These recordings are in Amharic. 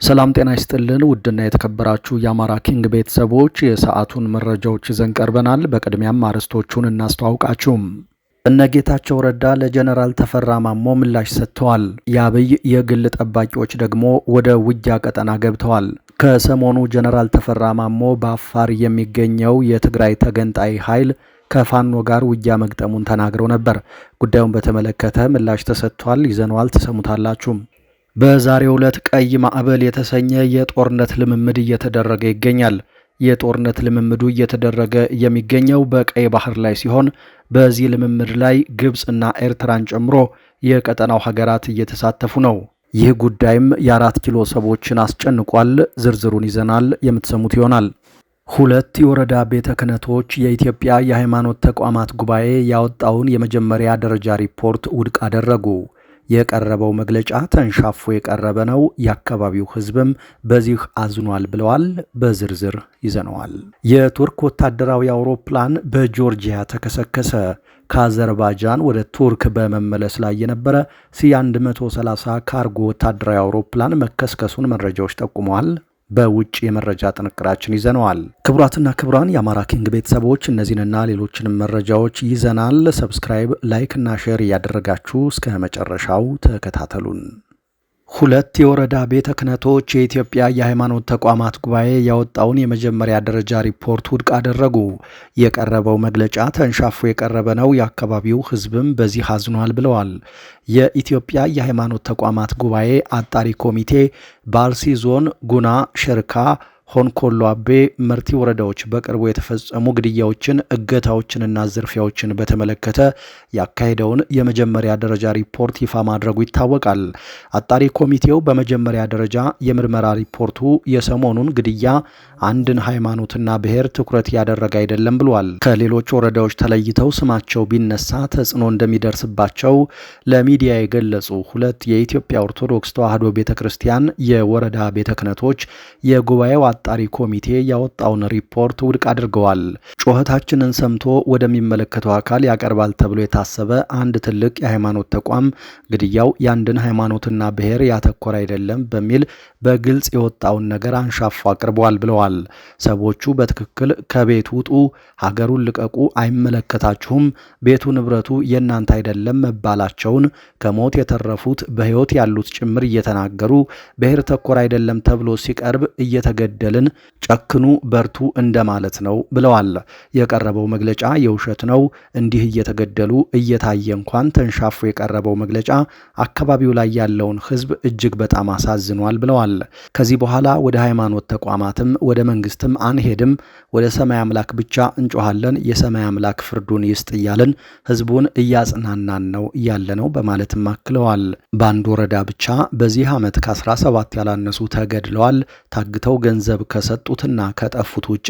ሰላም ጤና ይስጥልን ውድና የተከበራችሁ የአማራ ኪንግ ቤተሰቦች የሰዓቱን መረጃዎች ይዘን ቀርበናል። በቅድሚያም አርዕስቶቹን እናስተዋውቃችሁ። እነ ጌታቸው ረዳ ለጀነራል ተፈራ ማሞ ምላሽ ሰጥተዋል። የአብይ የግል ጠባቂዎች ደግሞ ወደ ውጊያ ቀጠና ገብተዋል። ከሰሞኑ ጀነራል ተፈራ ማሞ በአፋር የሚገኘው የትግራይ ተገንጣይ ኃይል ከፋኖ ጋር ውጊያ መግጠሙን ተናግረው ነበር። ጉዳዩን በተመለከተ ምላሽ ተሰጥቷል። ይዘነዋል፣ ትሰሙታላችሁ። በዛሬው ዕለት ቀይ ማዕበል የተሰኘ የጦርነት ልምምድ እየተደረገ ይገኛል። የጦርነት ልምምዱ እየተደረገ የሚገኘው በቀይ ባህር ላይ ሲሆን በዚህ ልምምድ ላይ ግብፅና ኤርትራን ጨምሮ የቀጠናው ሀገራት እየተሳተፉ ነው። ይህ ጉዳይም የ4 ኪሎ ሰዎችን አስጨንቋል። ዝርዝሩን ይዘናል፣ የምትሰሙት ይሆናል። 2 የወረዳ ቤተ ክህነቶች የኢትዮጵያ የሃይማኖት ተቋማት ጉባኤ ያወጣውን የመጀመሪያ ደረጃ ሪፖርት ውድቅ አደረጉ። የቀረበው መግለጫ ተንሻፎ የቀረበ ነው፣ የአካባቢው ሕዝብም በዚህ አዝኗል ብለዋል። በዝርዝር ይዘነዋል። የቱርክ ወታደራዊ አውሮፕላን በጆርጂያ ተከሰከሰ። ከአዘርባይጃን ወደ ቱርክ በመመለስ ላይ የነበረ ሲ130 ካርጎ ወታደራዊ አውሮፕላን መከስከሱን መረጃዎች ጠቁመዋል። በውጭ የመረጃ ጥንቅራችን ይዘነዋል። ክቡራትና ክቡራን የአማራ ኪንግ ቤተሰቦች እነዚህንና ሌሎችንም መረጃዎች ይዘናል። ሰብስክራይብ፣ ላይክ እና ሼር እያደረጋችሁ እስከ መጨረሻው ተከታተሉን። 2 የወረዳ ቤተ ክህነቶች የኢትዮጵያ የሃይማኖት ተቋማት ጉባኤ ያወጣውን የመጀመሪያ ደረጃ ሪፖርት ውድቅ አደረጉ። የቀረበው መግለጫ ተንሻፎ የቀረበ ነው፣ የአካባቢው ሕዝብም በዚህ አዝኗል ብለዋል። የኢትዮጵያ የሃይማኖት ተቋማት ጉባኤ አጣሪ ኮሚቴ በአርሲ ዞን ጉና፣ ሸርካ፣ ሆንኮሎ አቤ፣ መርቲ ወረዳዎች በቅርቡ የተፈጸሙ ግድያዎችን፣ እገታዎችንና ዝርፊያዎችን በተመለከተ ያካሄደውን የመጀመሪያ ደረጃ ሪፖርት ይፋ ማድረጉ ይታወቃል። አጣሪ ኮሚቴው በመጀመሪያ ደረጃ የምርመራ ሪፖርቱ የሰሞኑን ግድያ አንድን ሃይማኖትና ብሔር ትኩረት ያደረገ አይደለም ብሏል። ከሌሎች ወረዳዎች ተለይተው ስማቸው ቢነሳ ተጽዕኖ እንደሚደርስባቸው ለሚዲያ የገለጹ 2 የኢትዮጵያ ኦርቶዶክስ ተዋሕዶ ቤተክርስቲያን የወረዳ ቤተ ክህነቶች የጉባኤው አጣሪ ኮሚቴ ያወጣውን ሪፖርት ውድቅ አድርገዋል። ጩኸታችንን ሰምቶ ወደሚመለከተው አካል ያቀርባል ተብሎ የታሰበ አንድ ትልቅ የሃይማኖት ተቋም ግድያው የአንድን ሃይማኖትና ብሔር ያተኮረ አይደለም በሚል በግልጽ የወጣውን ነገር አንሻፎ አቅርበዋል ብለዋል። ሰዎቹ በትክክል ከቤት ውጡ፣ ሀገሩን ልቀቁ፣ አይመለከታችሁም፣ ቤቱ ንብረቱ የእናንተ አይደለም መባላቸውን ከሞት የተረፉት በሕይወት ያሉት ጭምር እየተናገሩ ብሔር ተኮር አይደለም ተብሎ ሲቀርብ እየተገደልን ጨክኑ፣ በርቱ እንደማለት ነው ብለዋል። የቀረበው መግለጫ የውሸት ነው፣ እንዲህ እየተገደሉ እየታየ እንኳን ተንሻፎ የቀረበው መግለጫ አካባቢው ላይ ያለውን ሕዝብ እጅግ በጣም አሳዝኗል ብለዋል። ከዚህ በኋላ ወደ ሃይማኖት ተቋማትም ወደ መንግስትም አንሄድም፣ ወደ ሰማይ አምላክ ብቻ እንጮሃለን፣ የሰማይ አምላክ ፍርዱን ይስጥ እያልን ሕዝቡን እያጽናናን ነው እያለ ነው በማለትም አክለዋል። በአንድ ወረዳ ብቻ በዚህ ዓመት ከ17 ያላነሱ ተገድለዋል። ታግተው ገንዘብ ከሰጡትና ከጠፉት ውጪ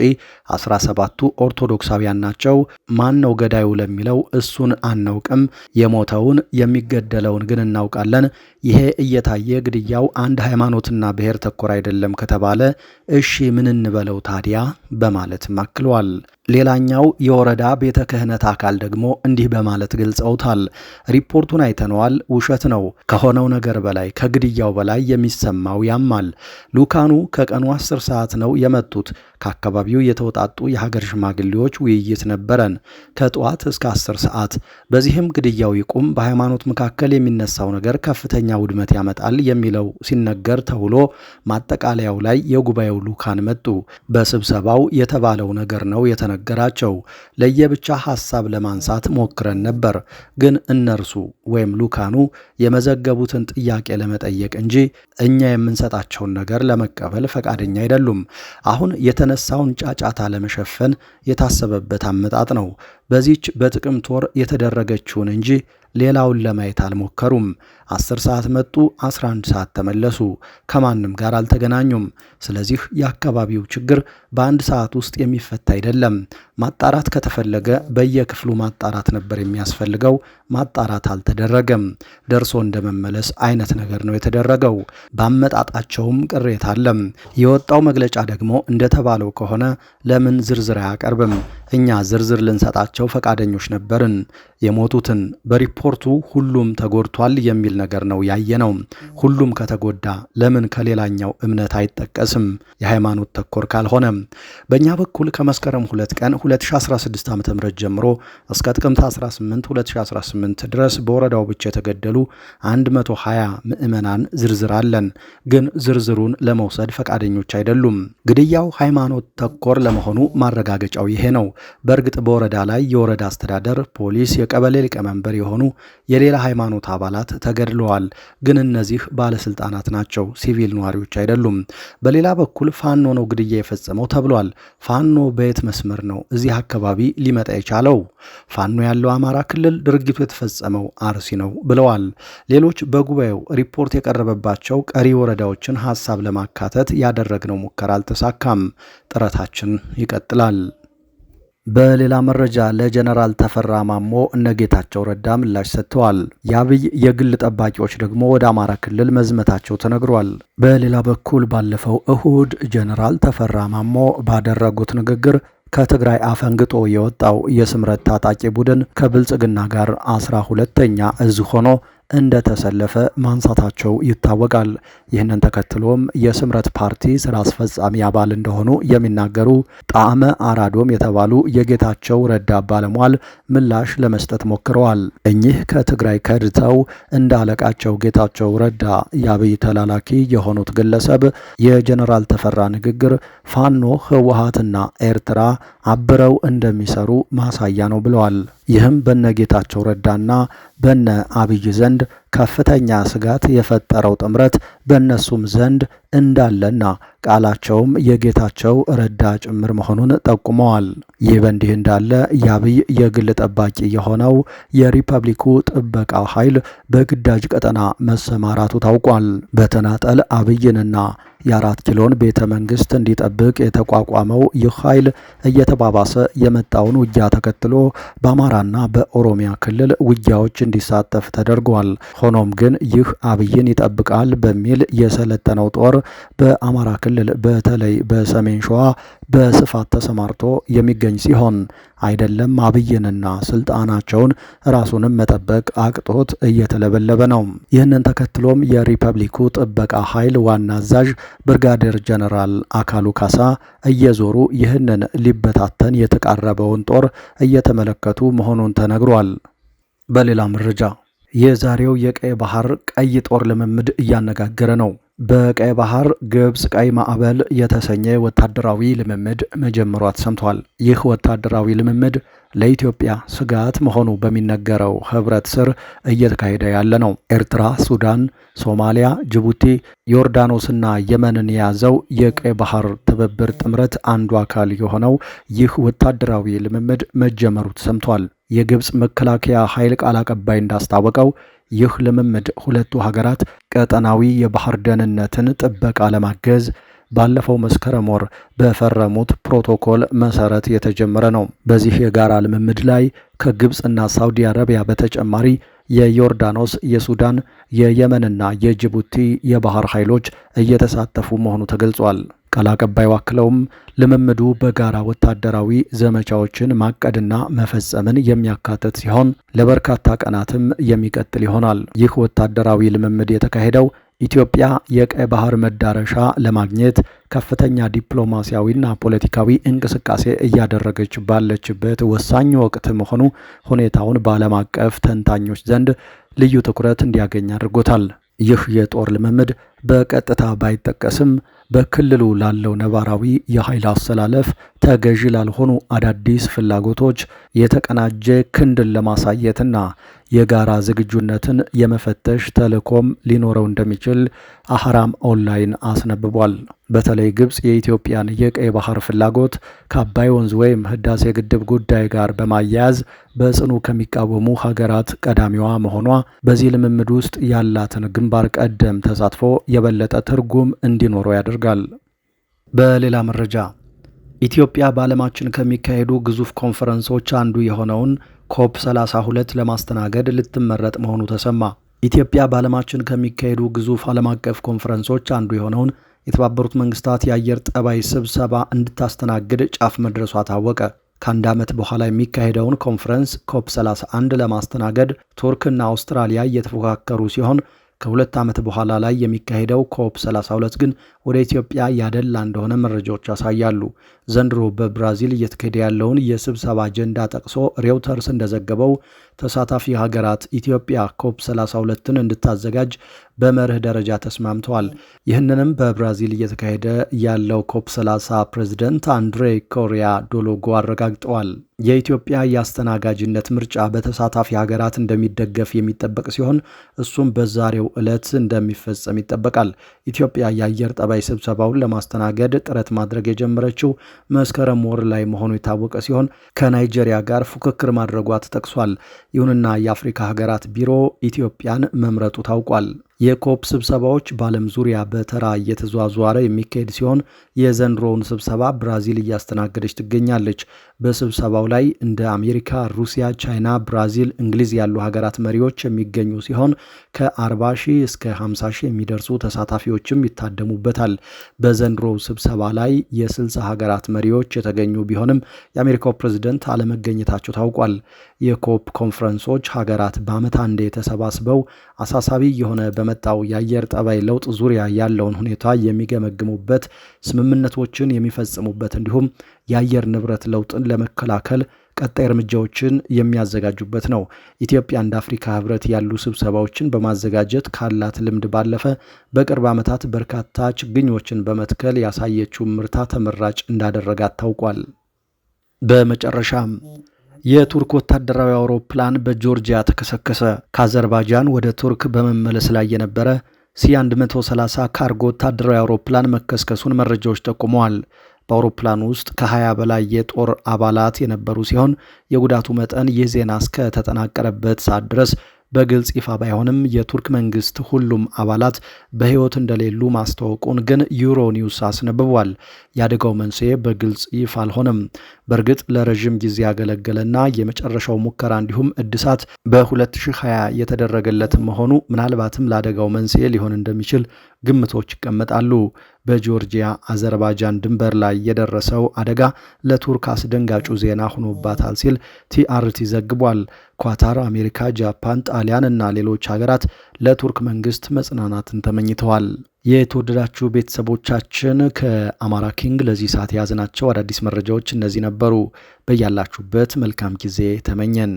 17ቱ ኦርቶዶክሳውያን ናቸው። ማን ነው ገዳዩ ለሚለው እሱን አናውቅም፣ የሞተውን የሚገደለውን ግን እናውቃለን። ይሄ እየታየ ግድያው አንድ ሃይማኖትና ብሔር ተኮር አይደለም ከተባለ እሺ ምን እንበለው ታዲያ በማለትም አክለዋል። ሌላኛው የወረዳ ቤተ ክህነት አካል ደግሞ እንዲህ በማለት ገልጸውታል። ሪፖርቱን አይተነዋል፣ ውሸት ነው። ከሆነው ነገር በላይ ከግድያው በላይ የሚሰማው ያማል። ሉካኑ ከቀኑ 10 ሰዓት ነው የመጡት። ከአካባቢው የተውጣጡ የሀገር ሽማግሌዎች ውይይት ነበረን ከጠዋት እስከ 10 ሰዓት። በዚህም ግድያው ይቁም፣ በሃይማኖት መካከል የሚነሳው ነገር ከፍተኛ ውድመት ያመጣል የሚለው ሲነገር ተውሎ ማጠቃለያው ላይ የጉባኤው ሉካን መጡ። በስብሰባው የተባለው ነገር ነው ነገራቸው። ለየብቻ ሐሳብ ለማንሳት ሞክረን ነበር፣ ግን እነርሱ ወይም ሉካኑ የመዘገቡትን ጥያቄ ለመጠየቅ እንጂ እኛ የምንሰጣቸውን ነገር ለመቀበል ፈቃደኛ አይደሉም። አሁን የተነሳውን ጫጫታ ለመሸፈን የታሰበበት አመጣጥ ነው። በዚች በጥቅምት ወር የተደረገችውን እንጂ ሌላውን ለማየት አልሞከሩም። 10 ሰዓት መጡ፣ 11 ሰዓት ተመለሱ። ከማንም ጋር አልተገናኙም። ስለዚህ የአካባቢው ችግር በአንድ ሰዓት ውስጥ የሚፈታ አይደለም። ማጣራት ከተፈለገ በየክፍሉ ማጣራት ነበር የሚያስፈልገው። ማጣራት አልተደረገም። ደርሶ እንደመመለስ አይነት ነገር ነው የተደረገው። ባመጣጣቸውም ቅሬታ አለ። የወጣው መግለጫ ደግሞ እንደተባለው ከሆነ ለምን ዝርዝር አያቀርብም? እኛ ዝርዝር ልንሰጣቸው ፈቃደኞች ነበርን። የሞቱትን በሪፖርቱ ሁሉም ተጎድቷል የሚል ነገር ነው ያየነው። ሁሉም ከተጎዳ ለምን ከሌላኛው እምነት አይጠቀስም? የሃይማኖት ተኮር ካልሆነ። በእኛ በኩል ከመስከረም 2 ቀን 2016 ዓ.ም ጀምሮ እስከ ጥቅምት 18 2018 ድረስ በወረዳው ብቻ የተገደሉ 120 ምዕመናን ዝርዝር አለን። ግን ዝርዝሩን ለመውሰድ ፈቃደኞች አይደሉም። ግድያው ሃይማኖት ተኮር ለመሆኑ ማረጋገጫው ይሄ ነው። በእርግጥ በወረዳ ላይ የወረዳ አስተዳደር፣ ፖሊስ፣ የቀበሌ ሊቀመንበር የሆኑ የሌላ ሃይማኖት አባላት ተገድለዋል። ግን እነዚህ ባለስልጣናት ናቸው፣ ሲቪል ነዋሪዎች አይደሉም። በሌላ በኩል ፋኖ ነው ግድያ የፈጸመው ተብሏል። ፋኖ በየት መስመር ነው እዚህ አካባቢ ሊመጣ የቻለው? ፋኖ ያለው አማራ ክልል፣ ድርጊቱ የተፈጸመው አርሲ ነው ብለዋል። ሌሎች በጉባኤው ሪፖርት የቀረበባቸው ቀሪ ወረዳዎችን ሀሳብ ለማካተት ያደረግነው ሙከራ አልተሳካም። ጥረታችን ይቀጥላል። በሌላ መረጃ ለጀነራል ተፈራ ማሞ እነ ጌታቸው ረዳ ምላሽ ሰጥተዋል። የአብይ የግል ጠባቂዎች ደግሞ ወደ አማራ ክልል መዝመታቸው ተነግሯል። በሌላ በኩል ባለፈው እሁድ ጀነራል ተፈራ ማሞ ባደረጉት ንግግር ከትግራይ አፈንግጦ የወጣው የስምረት ታጣቂ ቡድን ከብልጽግና ጋር 12ኛ እዝ ሆኖ እንደተሰለፈ ማንሳታቸው ይታወቃል። ይህንን ተከትሎም የስምረት ፓርቲ ስራ አስፈጻሚ አባል እንደሆኑ የሚናገሩ ጣዕመ አራዶም የተባሉ የጌታቸው ረዳ ባለሟል ምላሽ ለመስጠት ሞክረዋል። እኚህ ከትግራይ ከድተው እንደ አለቃቸው ጌታቸው ረዳ የአብይ ተላላኪ የሆኑት ግለሰብ የጀነራል ተፈራ ንግግር ፋኖ፣ ህወሓትና ኤርትራ አብረው እንደሚሰሩ ማሳያ ነው ብለዋል። ይህም በነ ጌታቸው ረዳና በነ አብይ ዘንድ ከፍተኛ ስጋት የፈጠረው ጥምረት በእነሱም ዘንድ እንዳለና ቃላቸውም የጌታቸው ረዳ ጭምር መሆኑን ጠቁመዋል። ይህ በእንዲህ እንዳለ የአብይ የግል ጠባቂ የሆነው የሪፐብሊኩ ጥበቃ ኃይል በግዳጅ ቀጠና መሰማራቱ ታውቋል። በተናጠል አብይንና የ4 ኪሎን ቤተ መንግስት እንዲጠብቅ የተቋቋመው ይህ ኃይል እየተባባሰ የመጣውን ውጊያ ተከትሎ በአማራና በኦሮሚያ ክልል ውጊያዎች እንዲሳተፍ ተደርጓል። ሆኖም ግን ይህ አብይን ይጠብቃል በሚል የሰለጠነው ጦር በአማራ ክልል በተለይ በሰሜን ሸዋ በስፋት ተሰማርቶ የሚገኝ ሲሆን አይደለም አብይንና ስልጣናቸውን ራሱንም መጠበቅ አቅቶት እየተለበለበ ነው። ይህንን ተከትሎም የሪፐብሊኩ ጥበቃ ኃይል ዋና አዛዥ ብርጋዴር ጀነራል አካሉ ካሳ እየዞሩ ይህንን ሊበታተን የተቃረበውን ጦር እየተመለከቱ መሆኑን ተነግሯል። በሌላ መረጃ የዛሬው የቀይ ባህር ቀይ ጦር ልምምድ እያነጋገረ ነው። በቀይ ባህር ግብጽ ቀይ ማዕበል የተሰኘ ወታደራዊ ልምምድ መጀመሯ ተሰምቷል። ይህ ወታደራዊ ልምምድ ለኢትዮጵያ ስጋት መሆኑ በሚነገረው ህብረት ስር እየተካሄደ ያለ ነው። ኤርትራ፣ ሱዳን፣ ሶማሊያ፣ ጅቡቲ፣ ዮርዳኖስና የመንን የያዘው የቀይ ባህር ትብብር ጥምረት አንዱ አካል የሆነው ይህ ወታደራዊ ልምምድ መጀመሩ ተሰምቷል። የግብጽ መከላከያ ኃይል ቃል አቀባይ እንዳስታወቀው ይህ ልምምድ ሁለቱ ሀገራት ቀጠናዊ የባህር ደህንነትን ጥበቃ ለማገዝ ባለፈው መስከረም ወር በፈረሙት ፕሮቶኮል መሰረት የተጀመረ ነው። በዚህ የጋራ ልምምድ ላይ ከግብጽና ሳውዲ አረቢያ በተጨማሪ የዮርዳኖስ፣ የሱዳን፣ የየመንና የጅቡቲ የባህር ኃይሎች እየተሳተፉ መሆኑ ተገልጿል። ቃል አቀባዩ አክለውም ልምምዱ በጋራ ወታደራዊ ዘመቻዎችን ማቀድና መፈጸምን የሚያካትት ሲሆን ለበርካታ ቀናትም የሚቀጥል ይሆናል። ይህ ወታደራዊ ልምምድ የተካሄደው ኢትዮጵያ የቀይ ባህር መዳረሻ ለማግኘት ከፍተኛ ዲፕሎማሲያዊና ፖለቲካዊ እንቅስቃሴ እያደረገች ባለችበት ወሳኝ ወቅት መሆኑ ሁኔታውን በዓለም አቀፍ ተንታኞች ዘንድ ልዩ ትኩረት እንዲያገኝ አድርጎታል። ይህ የጦር ልምምድ በቀጥታ ባይጠቀስም በክልሉ ላለው ነባራዊ የኃይል አሰላለፍ ተገዢ ላልሆኑ አዳዲስ ፍላጎቶች የተቀናጀ ክንድን ለማሳየትና የጋራ ዝግጁነትን የመፈተሽ ተልዕኮም ሊኖረው እንደሚችል አህራም ኦንላይን አስነብቧል። በተለይ ግብጽ የኢትዮጵያን የቀይ ባህር ፍላጎት ከአባይ ወንዝ ወይም ህዳሴ ግድብ ጉዳይ ጋር በማያያዝ በጽኑ ከሚቃወሙ ሀገራት ቀዳሚዋ መሆኗ በዚህ ልምምድ ውስጥ ያላትን ግንባር ቀደም ተሳትፎ የበለጠ ትርጉም እንዲኖረው ያደርጋል። በሌላ መረጃ ኢትዮጵያ በዓለማችን ከሚካሄዱ ግዙፍ ኮንፈረንሶች አንዱ የሆነውን ኮፕ 32 ለማስተናገድ ልትመረጥ መሆኑ ተሰማ። ኢትዮጵያ በዓለማችን ከሚካሄዱ ግዙፍ ዓለም አቀፍ ኮንፈረንሶች አንዱ የሆነውን የተባበሩት መንግስታት የአየር ጠባይ ስብሰባ እንድታስተናግድ ጫፍ መድረሷ ታወቀ። ከአንድ ዓመት በኋላ የሚካሄደውን ኮንፈረንስ ኮፕ 31 ለማስተናገድ ቱርክና አውስትራሊያ እየተፎካከሩ ሲሆን ከ2 ዓመት በኋላ ላይ የሚካሄደው ኮፕ 32 ግን ወደ ኢትዮጵያ ያደላ እንደሆነ መረጃዎች ያሳያሉ። ዘንድሮ በብራዚል እየተካሄደ ያለውን የስብሰባ አጀንዳ ጠቅሶ ሬውተርስ እንደዘገበው ተሳታፊ ሀገራት ኢትዮጵያ ኮፕ 32ን እንድታዘጋጅ በመርህ ደረጃ ተስማምተዋል። ይህንንም በብራዚል እየተካሄደ ያለው ኮፕ 30 ፕሬዝደንት አንድሬ ኮሪያ ዶሎጎ አረጋግጠዋል። የኢትዮጵያ የአስተናጋጅነት ምርጫ በተሳታፊ ሀገራት እንደሚደገፍ የሚጠበቅ ሲሆን እሱም በዛሬው ዕለት እንደሚፈጸም ይጠበቃል። ኢትዮጵያ የአየር ጠባይ ስብሰባውን ለማስተናገድ ጥረት ማድረግ የጀመረችው መስከረም ወር ላይ መሆኑ የታወቀ ሲሆን ከናይጄሪያ ጋር ፉክክር ማድረጓ ተጠቅሷል። ይሁንና የአፍሪካ ሀገራት ቢሮ ኢትዮጵያን መምረጡ ታውቋል። የኮፕ ስብሰባዎች በዓለም ዙሪያ በተራ እየተዟዟረ የሚካሄድ ሲሆን የዘንድሮውን ስብሰባ ብራዚል እያስተናገደች ትገኛለች። በስብሰባው ላይ እንደ አሜሪካ፣ ሩሲያ፣ ቻይና፣ ብራዚል፣ እንግሊዝ ያሉ ሀገራት መሪዎች የሚገኙ ሲሆን ከ40 ሺህ እስከ 50 ሺህ የሚደርሱ ተሳታፊዎችም ይታደሙበታል። በዘንድሮው ስብሰባ ላይ የ60 ሀገራት መሪዎች የተገኙ ቢሆንም የአሜሪካው ፕሬዝደንት አለመገኘታቸው ታውቋል። የኮፕ ኮንፈረንሶች ሀገራት በዓመት አንዴ ተሰባስበው አሳሳቢ የሆነ በመጣው የአየር ጠባይ ለውጥ ዙሪያ ያለውን ሁኔታ የሚገመግሙበት፣ ስምምነቶችን የሚፈጽሙበት እንዲሁም የአየር ንብረት ለውጥን ለመከላከል ቀጣይ እርምጃዎችን የሚያዘጋጁበት ነው። ኢትዮጵያ እንደ አፍሪካ ህብረት ያሉ ስብሰባዎችን በማዘጋጀት ካላት ልምድ ባለፈ በቅርብ ዓመታት በርካታ ችግኞችን በመትከል ያሳየችው ምርታ ተመራጭ እንዳደረጋት ታውቋል። በመጨረሻም የቱርክ ወታደራዊ አውሮፕላን በጆርጂያ ተከሰከሰ። ከአዘርባይጃን ወደ ቱርክ በመመለስ ላይ የነበረ ሲ-130 ካርጎ ወታደራዊ አውሮፕላን መከስከሱን መረጃዎች ጠቁመዋል። በአውሮፕላኑ ውስጥ ከ20 በላይ የጦር አባላት የነበሩ ሲሆን የጉዳቱ መጠን ይህ ዜና እስከ ተጠናቀረበት ሰዓት ድረስ በግልጽ ይፋ ባይሆንም የቱርክ መንግስት ሁሉም አባላት በሕይወት እንደሌሉ ማስታወቁን ግን ዩሮ ኒውስ አስነብቧል። የአደጋው መንስኤ በግልጽ ይፋ አልሆነም። በእርግጥ ለረዥም ጊዜ ያገለገለና የመጨረሻው ሙከራ እንዲሁም እድሳት በ2020 የተደረገለት መሆኑ ምናልባትም ለአደጋው መንስኤ ሊሆን እንደሚችል ግምቶች ይቀመጣሉ። በጆርጂያ አዘርባይጃን ድንበር ላይ የደረሰው አደጋ ለቱርክ አስደንጋጩ ዜና ሆኖባታል ሲል ቲአርቲ ዘግቧል። ኳታር፣ አሜሪካ፣ ጃፓን፣ ጣሊያን እና ሌሎች ሀገራት ለቱርክ መንግስት መጽናናትን ተመኝተዋል። የተወደዳችሁ ቤተሰቦቻችን ከአማራ ኪንግ ለዚህ ሰዓት የያዝናቸው አዳዲስ መረጃዎች እነዚህ ነበሩ። በያላችሁበት መልካም ጊዜ ተመኘን።